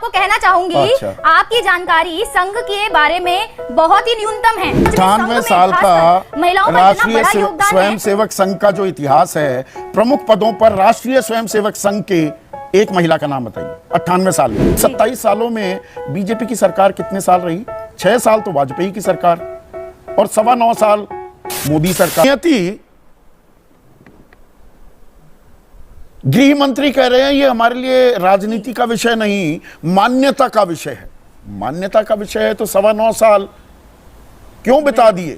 आपको कहना चाहूंगी, आपकी जानकारी संघ के बारे में बहुत ही न्यूनतम है। 98 साल का राष्ट्रीय स्वयंसेवक संघ का जो इतिहास है, प्रमुख पदों पर राष्ट्रीय स्वयंसेवक संघ के एक महिला का नाम बताइए। 98 साल में 27 सालों में बीजेपी की सरकार कितने साल रही? 6 साल तो वाजपेयी की सरकार और 9.25 साल मोदी सरकार। गृह मंत्री कह रहे हैं ये हमारे लिए राजनीति का विषय नहीं, मान्यता का विषय है। मान्यता का विषय है तो 9.25 साल क्यों बिता दिए,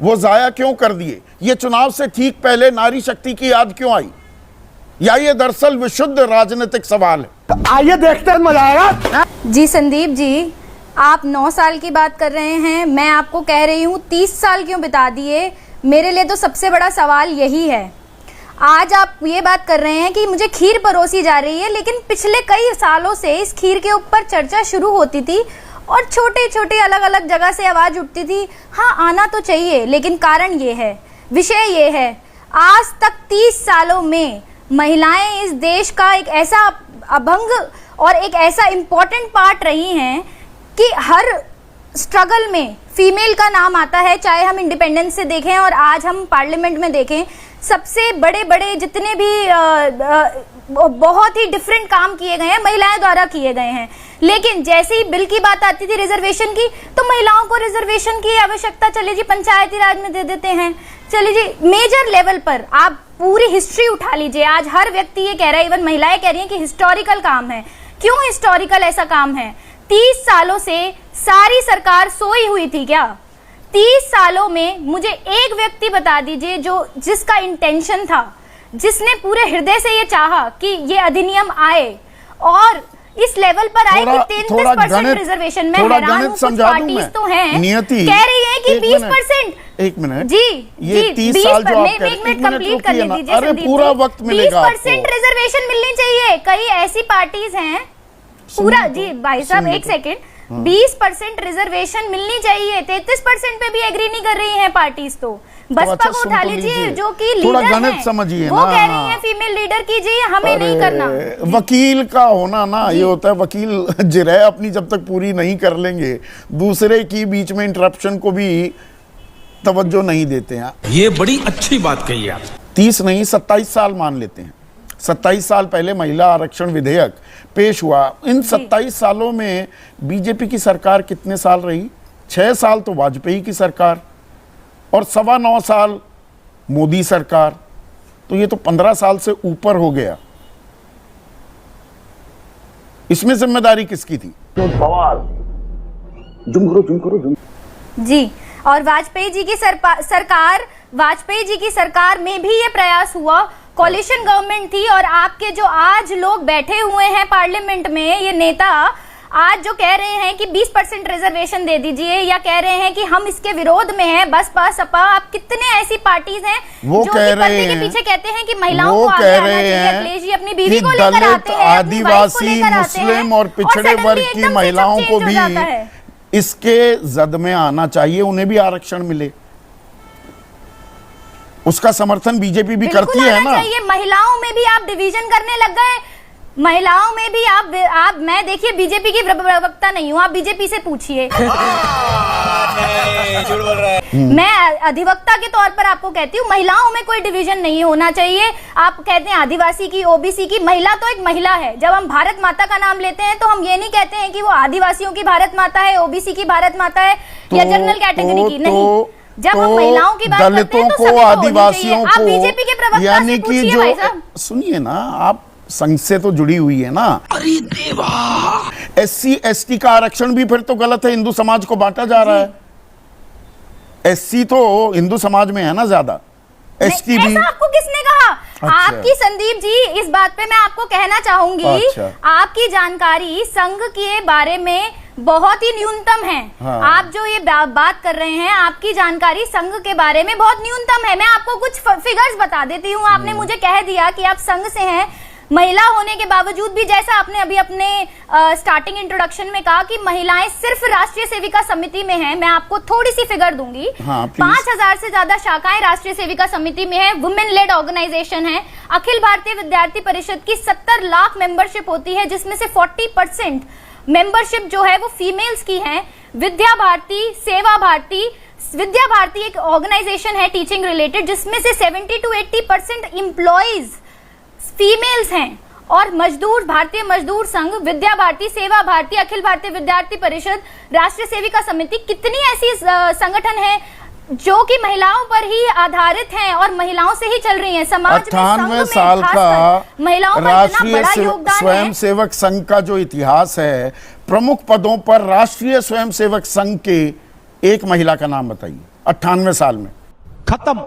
वो जाया क्यों कर दिए? ये चुनाव से ठीक पहले नारी शक्ति की याद क्यों आई? या ये दरअसल विशुद्ध राजनीतिक सवाल है? आइए देखते हैं, मजा आएगा। जी संदीप जी, आप 9 साल की बात कर रहे हैं, मैं आपको कह रही हूँ 30 साल क्यों बिता दिए। मेरे लिए तो सबसे बड़ा सवाल यही है। आज आप ये बात कर रहे हैं कि मुझे खीर परोसी जा रही है, लेकिन पिछले कई सालों से इस खीर के ऊपर चर्चा शुरू होती थी और छोटे छोटे अलग अलग जगह से आवाज उठती थी, हाँ आना तो चाहिए। लेकिन कारण ये है, विषय ये है, आज तक 30 सालों में महिलाएं इस देश का एक ऐसा अभंग और एक ऐसा इम्पोर्टेंट पार्ट रही हैं कि हर स्ट्रगल में फीमेल का नाम आता है, चाहे हम इंडिपेंडेंस से देखें और आज हम पार्लियामेंट में देखें। सबसे बड़े बड़े जितने भी बहुत ही डिफरेंट काम किए गए हैं महिलाएं द्वारा किए गए हैं, लेकिन जैसे ही बिल की बात आती थी रिजर्वेशन की, तो महिलाओं को रिजर्वेशन की आवश्यकता, चलिए जी पंचायती राज में दे देते हैं, चलिए जी मेजर लेवल पर आप पूरी हिस्ट्री उठा लीजिए। आज हर व्यक्ति ये कह रहा है, इवन महिलाएं कह रही हैं कि हिस्टोरिकल काम है। क्यों हिस्टोरिकल ऐसा काम है? 30 सालों से सारी सरकार सोई हुई थी क्या? 30 सालों में मुझे एक व्यक्ति बता दीजिए जो जिसका इंटेंशन था, जिसने पूरे हृदय से ये चाहा कि ये अधिनियम आए और इस लेवल पर आए कि 33% रिजर्वेशन में। हैरान हूं, कुछ पार्टीज तो हैं कह रही हैं कि 20%। एक मिनट जी, ये 30 साल जो आप कह, एक मिनट कंप्लीट करने दीजिए। अरे पूरा वक्त मिलेगा आपको। 20% रिजर्वेशन मिलनी चाहिए। कई ऐसी पार्टीज हैं पूरा, जी भाई साहब एक सेकेंड, 20% रिजर्वेशन मिलनी चाहिए, 33% पे भी एग्री नहीं कर रही हैं पार्टीज। तो बसपा को उठा लीजिए जो कि लीडर है, समझिए वो कह रही है फीमेल लीडर कीजिए, हमें नहीं करना। वकील का होना ना ये होता है, वकील जिरह अपनी जब तक पूरी नहीं कर लेंगे दूसरे की बीच में इंटरप्शन को भी तवज्जो नहीं देते हैं। ये बड़ी अच्छी बात कही आप। 30 नहीं 27 साल मान लेते हैं। 27 साल पहले महिला आरक्षण विधेयक पेश हुआ। इन 27 सालों में बीजेपी की सरकार कितने साल रही? 6 साल तो वाजपेयी की सरकार और 9.25 साल मोदी सरकार। तो ये तो 15 साल से ऊपर हो गया। इसमें जिम्मेदारी किसकी थी? सवाल जी, और वाजपेयी जी की सरकार में भी ये प्रयास हुआ। कोलिशन गवर्नमेंट थी और आपके जो आज लोग बैठे हुए हैं पार्लियामेंट में, ये नेता आज जो कह रहे हैं कि 20% रिजर्वेशन दे दीजिए या कह रहे हैं कि हम इसके विरोध में हैं, बसपा सपा, आप कितने ऐसी पार्टीज हैं जो कि पर्दे के पीछे कहते हैं कि महिलाओं को आगे आना चाहिए। अखिलेश जी अपनी बीवी को लेकर आते हैं, आदिवासी, मुस्लिम और पिछड़े वर्ग की महिलाओं को भी इसके जद में आना चाहिए, उन्हें भी आरक्षण मिले। उसका समर्थन बीजेपी भी करती है ना। महिलाओं में भी आप डिवीजन करने लग गए। महिलाओं में भी आप मैं देखिए बीजेपी की प्रवक्ता नहीं हूँ, आप बीजेपी से पूछिए। मैं अधिवक्ता के तौर पर आपको कहती हूँ, महिलाओं में कोई डिवीजन नहीं होना चाहिए। आप कहते हैं आदिवासी की, ओबीसी की, महिला तो एक महिला है। जब हम भारत माता का नाम लेते हैं तो हम ये नहीं कहते हैं कि वो आदिवासियों की भारत माता है, ओबीसी की भारत माता है या जनरल कैटेगरी की। नहीं, जब हम महिलाओं की बात करते हैं तो सभी को, आदिवासियों को, आप बीजेपी के प्रवक्ता यानी कि जो सुनिए ना, आप संघ से तो जुड़ी हुई है ना। अरे देवा, SC ST का आरक्षण भी फिर तो गलत है, हिंदू समाज को बांटा जा रहा है। SC तो हिंदू समाज में है ना ज्यादा, ST भी। ऐसा आपको किसने कहा? अच्छा। आपकी संदीप जी, इस बात पे मैं आपको कहना चाहूंगी, अच्छा। आपकी जानकारी संघ के बारे में बहुत ही न्यूनतम है। हाँ। आप जो ये बात कर रहे हैं, आपकी जानकारी संघ के बारे में बहुत न्यूनतम है। मैं आपको कुछ फिगर्स बता देती हूँ। आपने मुझे कह दिया कि आप संघ से हैं, महिला होने के बावजूद भी, जैसा आपने अभी अपने स्टार्टिंग इंट्रोडक्शन में कहा कि महिलाएं सिर्फ राष्ट्रीय सेविका समिति में हैं, मैं आपको थोड़ी सी फिगर दूंगी। हाँ, 5000 से ज्यादा शाखाएं राष्ट्रीय सेविका समिति में है, वुमेन लेड ऑर्गेनाइजेशन है। अखिल भारतीय विद्यार्थी परिषद की 70 लाख मेंबरशिप होती है, जिसमें से 40% मेंबरशिप जो है वो फीमेल्स की है। विद्या भारती, सेवा भारती, विद्या भारती एक ऑर्गेनाइजेशन है टीचिंग रिलेटेड, जिसमें से 70 to 80% एम्प्लॉइज फीमेल्स हैं। और मजदूर, भारतीय मजदूर संघ, विद्या भारती, सेवा भारती, अखिल भारतीय विद्यार्थी परिषद, राष्ट्रीय सेविका समिति, कितनी ऐसी संगठन है जो कि महिलाओं पर ही आधारित हैं और महिलाओं से ही चल रही हैं। समाज में 98 साल का महिलाओं का राष्ट्रीय बड़ा योगदान स्वयं है। सेवक संघ का जो इतिहास है, प्रमुख पदों पर राष्ट्रीय स्वयं सेवक संघ के एक महिला का नाम बताइए 98 साल में। खत्म।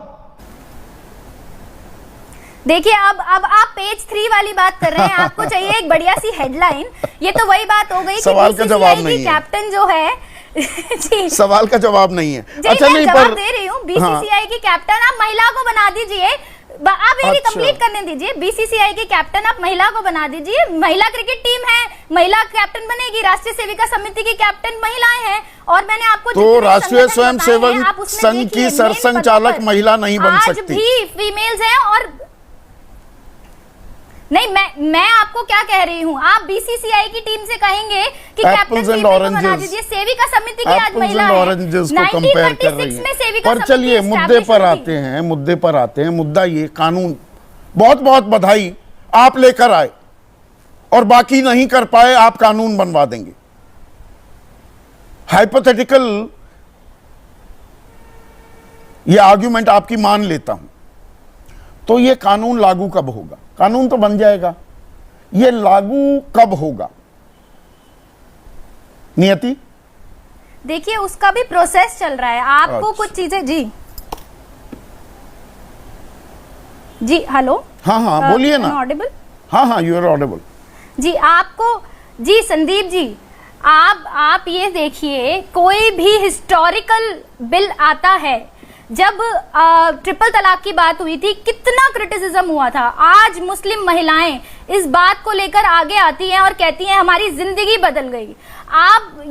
देखिए अब आप पेज 3 वाली बात कर रहे हैं, आपको चाहिए एक बढ़िया सी हेडलाइन। ये तो वही बात हो गई सवाल का जवाब नहीं है। कैप्टन जो है जी, सवाल का जवाब नहीं है। अच्छा नहीं, जवाब दे रही हूँ। बीसीसीआई की कैप्टन आप महिला को बना दीजिए, आप ये अच्छा। कंप्लीट करने दीजिए। बीसीसीआई की कैप्टन आप महिला को बना दीजिए। महिला क्रिकेट टीम है, महिला कैप्टन बनेगी। राष्ट्रीय सेविका समिति की कैप्टन महिलाएं हैं। और मैंने आपको तो राष्ट्रीय स्वयं सेवक संघ की सरसंघचालक महिला नहीं बन सकती। आज भी फीमेल्स हैं। और नहीं, मैं आपको क्या कह रही हूँ, आप बीसीसीआई की टीम से कहेंगे कि कैप्टन फीमेल को बना दीजिए। सेविका समिति की आज महिला है। ऑरेंजेस को कंपेयर कर रही है। पर चलिए मुद्दे पर आते हैं। मुद्दा ये, कानून, बहुत बहुत बधाई आप लेकर आए और बाकी नहीं कर पाए, आप कानून बनवा देंगे। हाइपोथेटिकल ये आर्ग्यूमेंट आपकी मान लेता हूं, तो ये कानून लागू कब होगा? कानून तो बन जाएगा, ये लागू कब होगा? नियति, देखिए उसका भी प्रोसेस चल रहा है। आपको कुछ चीजें जी हेलो, हाँ बोलिए ना। ऑडिबल? हाँ यू आर ऑडिबल जी। आपको जी संदीप जी, आप ये देखिए, कोई भी हिस्टोरिकल बिल आता है, जब ट्रिपल तलाक की बात हुई थी कितना क्रिटिसिज्म हुआ था। आज मुस्लिम महिलाएं इस बात को लेकर आगे आती हैं और कहती हैं हमारी जिंदगी बदल गई।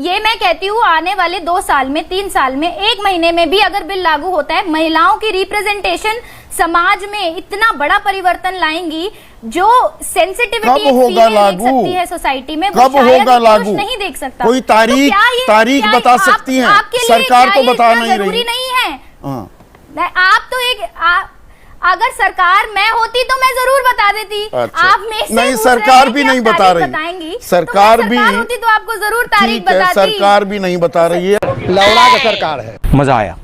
ये मैं कहती हूँ, आने वाले 2 साल में, 3 साल में, 1 महीने में भी अगर बिल लागू होता है, महिलाओं की रिप्रेजेंटेशन समाज में इतना बड़ा परिवर्तन लाएंगी, जो सेंसिटिविटी कब होगा लागू? है सोसाइटी में, कब होगा लागू? नहीं देख सकता। कोई तारीख बता सकती हैं? सरकार तो बता नहीं रही। जरूरी नहीं है। आप तो अगर सरकार मैं होती तो मैं जरूर बता देती। अच्छा। आप में से नहीं, सरकार भी नहीं बता रही। बताएंगी सरकार भी होती तो आपको जरूर तारीख ठीक है, बताती। सरकार भी नहीं बता रही है। लौड़ा का सरकार है। मजा आया।